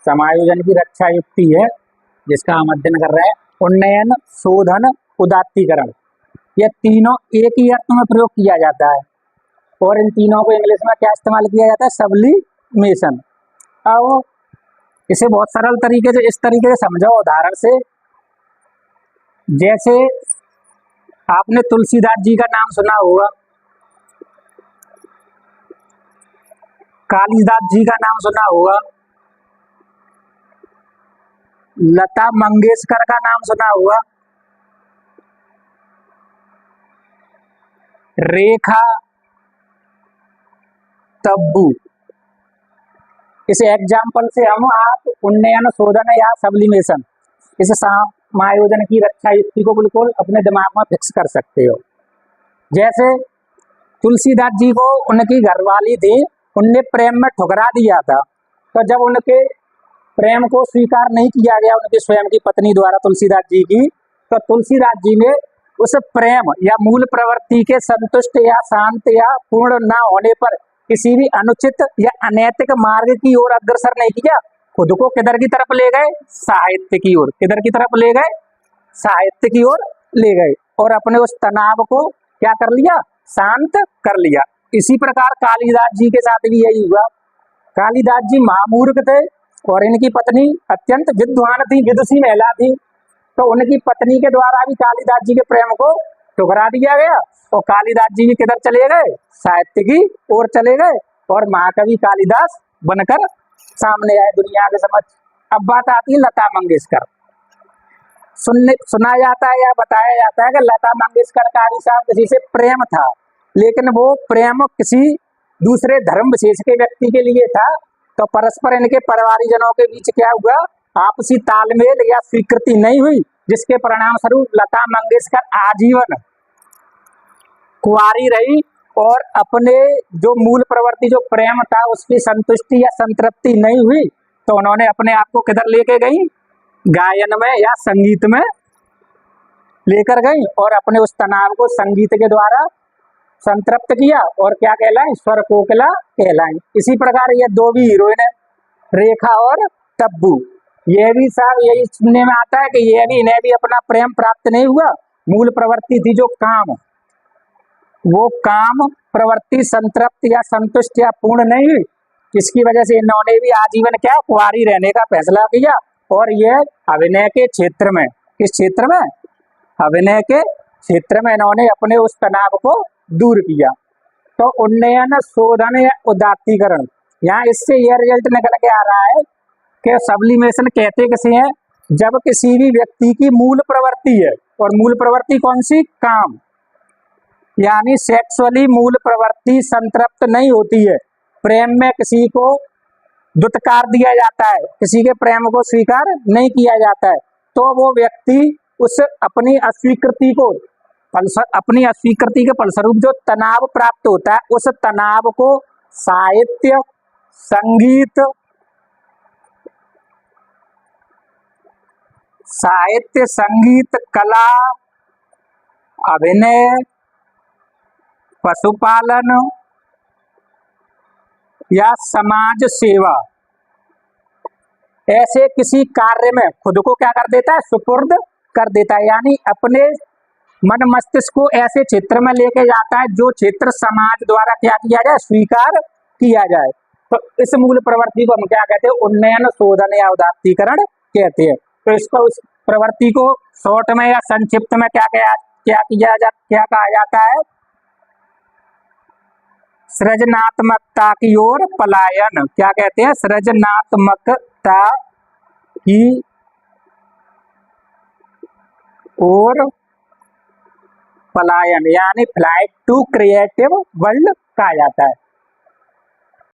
समायोजन की रक्षा युक्ति है जिसका हम अध्ययन कर रहे हैं। उन्नयन, शोधन, उदात्तीकरण, ये तीनों एक ही अर्थ में प्रयोग किया जाता है और इन तीनों को इंग्लिश में क्या इस्तेमाल किया जाता है? सब्लिमेशन। अब इसे बहुत सरल तरीके से इस तरीके से समझो उदाहरण से। जैसे आपने तुलसीदास जी का नाम सुना होगा, कालिदास जी का नाम सुना होगा, लता मंगेशकर का नाम सुना होगा, रेखा तब्बू। इस एग्जाम्पल से हम आप उन्नयन, शोधन या सब्लिमेशन, इस समायोजन की रक्षा युक्ति को बिल्कुल अपने दिमाग में फिक्स कर सकते हो। जैसे तुलसीदास जी को उनकी घरवाली थी, उनने प्रेम में ठुकरा दिया था, तो जब उनके प्रेम को स्वीकार नहीं किया गया उनकी स्वयं की पत्नी द्वारा तुलसीदास जी की, तो तुलसीदास जी ने उस प्रेम या मूल प्रवृत्ति के संतुष्ट या शांत या पूर्ण न होने पर किसी भी अनुचित या अनैतिक मार्ग की ओर अग्रसर नहीं किया, खुद को किधर की तरफ ले गए? साहित्य की ओर। किधर की तरफ ले गए? साहित्य की ओर ले गए और अपने उस तनाव को क्या कर लिया? शांत कर लिया। इसी प्रकार कालिदास जी के साथ भी यही हुआ। कालिदास जी महामूर्ख थे और इनकी पत्नी अत्यंत विद्वान थी, विदुषी महिला थी, तो उनकी पत्नी के द्वारा भी कालिदास जी के प्रेम को ठुकरा दिया गया और कालिदास जी भी किधर चले गए? साहित्य की ओर चले गए और महाकवि कालिदास बनकर सामने आए दुनिया के समक्ष। अब बात आती है लता मंगेशकर। सुना जाता है या बताया जाता है कि लता मंगेशकर का भी साथ किसी से प्रेम था, लेकिन वो प्रेम किसी दूसरे धर्म विशेष के व्यक्ति के लिए था, तो परस्पर इनके परिवारजनों के बीच क्या हुआ? आपसी तालमेल या स्वीकृति नहीं हुई, जिसके परिणाम स्वरूप लता मंगेशकर आजीवन कुंवारी रही और अपने जो मूल प्रवृत्ति जो प्रेम था उसकी संतुष्टि या संतृप्ति नहीं हुई, तो उन्होंने अपने आप को किधर लेके गई? गायन में या संगीत में लेकर गई और अपने उस तनाव को संगीत के द्वारा संतृप्त किया और क्या कहलाई? स्वर कोकिला कहलाई। इसी प्रकार ये दो भी हीरोइन है, रेखा और तब्बू, ये भी साहब यही सुनने में आता है कि ये भी इन्हें भी अपना प्रेम प्राप्त नहीं हुआ। मूल प्रवृत्ति थी जो काम, वो काम प्रवृत्ति संतृप्त या संतुष्ट या पूर्ण नहीं हुई, इसकी वजह से इन्होंने भी आजीवन क्या कुंवारी रहने का फैसला किया और ये अभिनय के क्षेत्र में, किस क्षेत्र में? अभिनय के क्षेत्र में इन्होंने अपने उस तनाव को दूर किया। तो उन्नयन, शोधन या उदात्तीकरण, यहाँ इससे यह रिजल्ट निकल के आ रहा है कि सब्लिमेशन कहते किसे हैं? जब किसी भी व्यक्ति की मूल प्रवृत्ति है, और मूल प्रवृत्ति कौन सी? काम, यानी सेक्सुअली मूल प्रवृत्ति संतृप्त नहीं होती है, प्रेम में किसी को दुत्कार दिया जाता है, किसी के प्रेम को स्वीकार नहीं किया जाता है, तो वो व्यक्ति उस अपनी अस्वीकृति के फलस्वरूप जो तनाव प्राप्त होता है, उस तनाव को साहित्य, संगीत, कला, अभिनय, पशुपालन या समाज सेवा, ऐसे किसी कार्य में खुद को क्या कर देता है? सुपुर्द कर देता है, यानी अपने मन मस्तिष्क को ऐसे क्षेत्र में लेके जाता है जो क्षेत्र समाज द्वारा क्या किया जाए? स्वीकार किया जाए। तो इस मूल प्रवृत्ति को हम क्या कहते हैं? उन्नयन, शोधन या उदात्तीकरण कहते हैं। तो इसको, उस प्रवृत्ति को शॉर्ट में या संक्षिप्त में क्या कहा जाता है? सृजनात्मकता की ओर पलायन। क्या कहते हैं? सृजनात्मकता की ओर पलायन, यानी फ्लाइट टू क्रिएटिव वर्ल्ड कहा जाता है।